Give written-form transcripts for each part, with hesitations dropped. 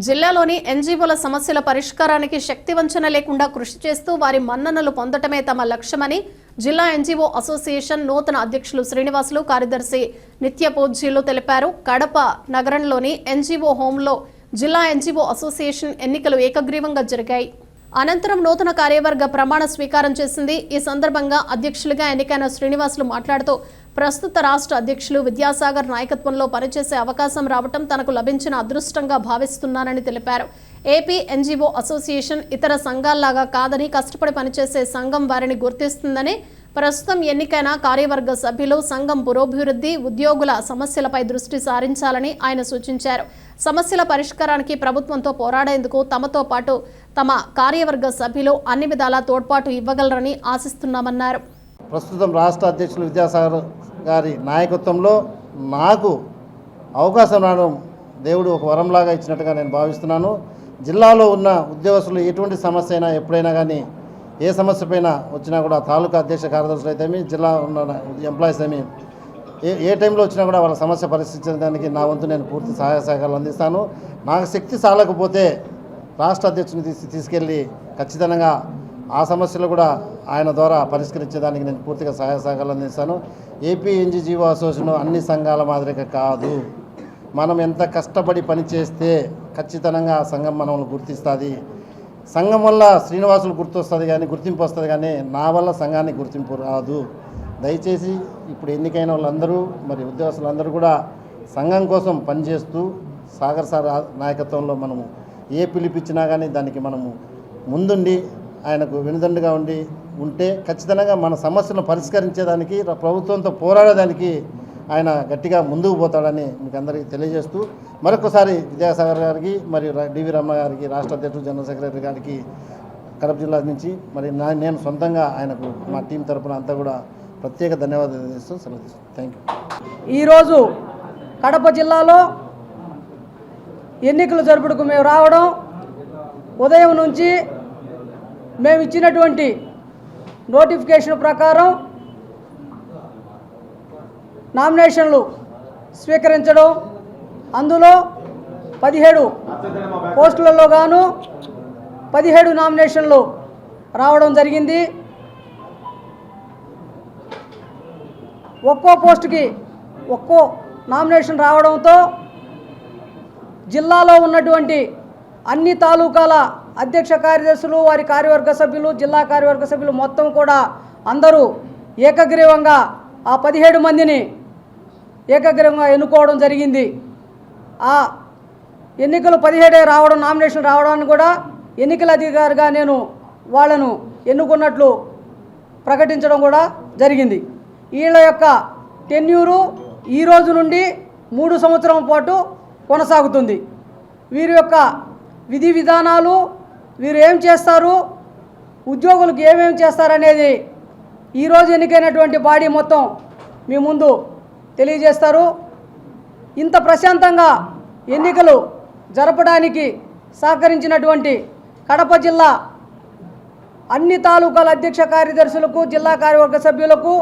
జిల్లాలోని ఎన్జీఓల సమస్యల పరిష్కారానికి శక్తివంచన లేకుండా కృషి చేస్తూ వారి మన్ననలు పొందటమే తమ లక్ష్యమని జిల్లా ఎన్జీఓ అసోసియేషన్ నూతన అధ్యక్షులు శ్రీనివాసులు కార్యదర్శి నిత్యపూజ్యులు తెలిపారు. కడప నగరంలోని ఎన్జీఓ హోంలో జిల్లా ఎన్జీఓ అసోసియేషన్ ఎన్నికలు ఏకగ్రీవంగా జరిగాయి. అనంతరం నూతన కార్యవర్గ ప్రమాణ స్వీకారం చేసింది. ఈ సందర్భంగా అధ్యక్షులుగా ఎన్నికైన శ్రీనివాసులు మాట్లాడుతూ ప్రస్తుత రాష్ట్ర అధ్యక్షులు విద్యాసాగర్ నాయకత్వంలో పనిచేసే అవకాశం రావటం తనకు లభించిన అదృష్టంగా భావిస్తున్నానని తెలిపారు. ఏపీ ఎన్జీఓ అసోసియేషన్ ఇతర సంఘాల్లాగా కాదని కష్టపడి పనిచేసే సంఘం వారిని గుర్తిస్తుందని, ప్రస్తుతం ఎన్నికైన కార్యవర్గ సభ్యులు సంఘం పురోభివృద్ధి, ఉద్యోగుల సమస్యలపై దృష్టి సారించాలని ఆయన సూచించారు. సమస్యల పరిష్కారానికి ప్రభుత్వంతో పోరాడేందుకు తమతో పాటు తమ కార్యవర్గ సభ్యులు అన్ని విధాలా తోడ్పాటు ఇవ్వగలరని ఆశిస్తున్నామన్నారు. ప్రస్తుతం రాష్ట్ర అధ్యక్షులు విద్యాసాగర్ గారి నాయకత్వంలో నాకు అవకాశం రావడం దేవుడు ఒక వరంలాగా ఇచ్చినట్టుగా నేను భావిస్తున్నాను. జిల్లాలో ఉన్న ఉద్యోగస్తులు ఎటువంటి సమస్య అయినా ఎప్పుడైనా కానీ ఏ సమస్య పైన వచ్చినా కూడా తాలూకా అధ్యక్ష కార్యదర్శులు అయితేమి, జిల్లా ఉన్న ఎంప్లాయీస్ ఏమి ఏ టైంలో వచ్చినా కూడా వాళ్ళ సమస్య పరిష్కరించడానికి నా వంతు నేను పూర్తి సహాయ సహకారాలు అందిస్తాను. నాకు శక్తి చాలకపోతే రాష్ట్ర అధ్యక్షుని తీసుకెళ్ళి ఖచ్చితంగా ఆ సమస్యలు కూడా ఆయన ద్వారా పరిష్కరించేదానికి నేను పూర్తిగా సహాయ సహకారాలు అందిస్తాను. ఏపీ ఎన్జీఓ అసోసియేషన్ అన్ని సంఘాల మాదిరిగా కాదు. మనం ఎంత కష్టపడి పనిచేస్తే ఖచ్చితంగా ఆ సంఘం మనల్ని గుర్తిస్తుంది. సంఘం వల్ల శ్రీనివాసులు గుర్తొస్తుంది కానీ గుర్తింపు వస్తుంది కానీ నా వల్ల సంఘానికి గుర్తింపు రాదు. దయచేసి ఇప్పుడు ఎన్నికైన వాళ్ళందరూ మరి ఉద్యోగస్తులందరూ కూడా సంఘం కోసం పనిచేస్తూ సాగర్ సార్ నాయకత్వంలో మనము ఏ పిలిపించినా కానీ దానికి మనము ముందుండి ఆయనకు వెనుదండుగా ఉంటే ఖచ్చితంగా మన సమస్యలను పరిష్కరించేదానికి ప్రభుత్వంతో పోరాడేదానికి ఆయన గట్టిగా ముందుకు పోతాడని మీకు అందరికీ తెలియజేస్తూ మరొకసారి విద్యాసాగర్ గారికి మరియు డివి రమణ గారికి, రాష్ట్ర అధ్యక్షుడు జనరల్ సెక్రటరీ గారికి కడప జిల్లా నుంచి మరి నేను సొంతంగా ఆయనకు మా టీం తరఫున అంతా కూడా ప్రత్యేక ధన్యవాదాలు తెలియజేస్తూ సెలవు తీసుకుంటాను. Thank you. ఈరోజు కడప జిల్లాలో ఎన్నికలు జరుపుటకు మేము రావడం, ఉదయం నుంచి మేము ఇచ్చినటువంటి నోటిఫికేషన్ ప్రకారం నామినేషన్లు స్వీకరించడం, అందులో 17 పోస్టులలో గాను 17 నామినేషన్లు రావడం జరిగింది. ఒక్కో పోస్టుకి ఒక్కో నామినేషన్ రావడంతో జిల్లాలో ఉన్నటువంటి అన్ని తాలూకాల అధ్యక్ష కార్యదర్శులు, వారి కార్యవర్గ సభ్యులు, జిల్లా కార్యవర్గ సభ్యులు మొత్తం కూడా అందరూ ఏకగ్రీవంగా ఆ 17 మందిని ఏకగ్రీవంగా ఎన్నుకోవడం జరిగింది. ఆ ఎన్నికలు 17 రావడం, నామినేషన్ రావడాన్ని కూడా ఎన్నికల అధికారిగా నేను వాళ్ళను ఎన్నుకున్నట్లు ప్రకటించడం కూడా జరిగింది. వీళ్ళ యొక్క టెన్యూరు ఈ రోజు నుండి 3 సంవత్సరం పాటు కొనసాగుతుంది. వీరి యొక్క విధి విధానాలు, వీరు ఏం చేస్తారు, ఉద్యోగులకు ఏమేమి చేస్తారనేది ఈరోజు ఎన్నికైనటువంటి బాడీ మొత్తం మీ ముందు తెలియజేస్తారు. ఇంత ప్రశాంతంగా ఎన్నికలు జరపడానికి సహకరించినటువంటి కడప జిల్లా అన్ని తాలూకాల అధ్యక్ష కార్యదర్శులకు, జిల్లా కార్యవర్గ సభ్యులకు,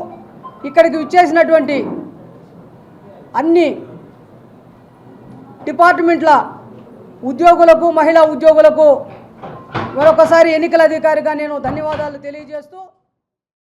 ఇక్కడికి విచ్చేసినటువంటి అన్ని డిపార్ట్మెంట్ల ఉద్యోగులకు, మహిళా ఉద్యోగులకు మరొకసారి ఎన్నికల అధికారిగా నేను ధన్యవాదాలు తెలియజేస్తూ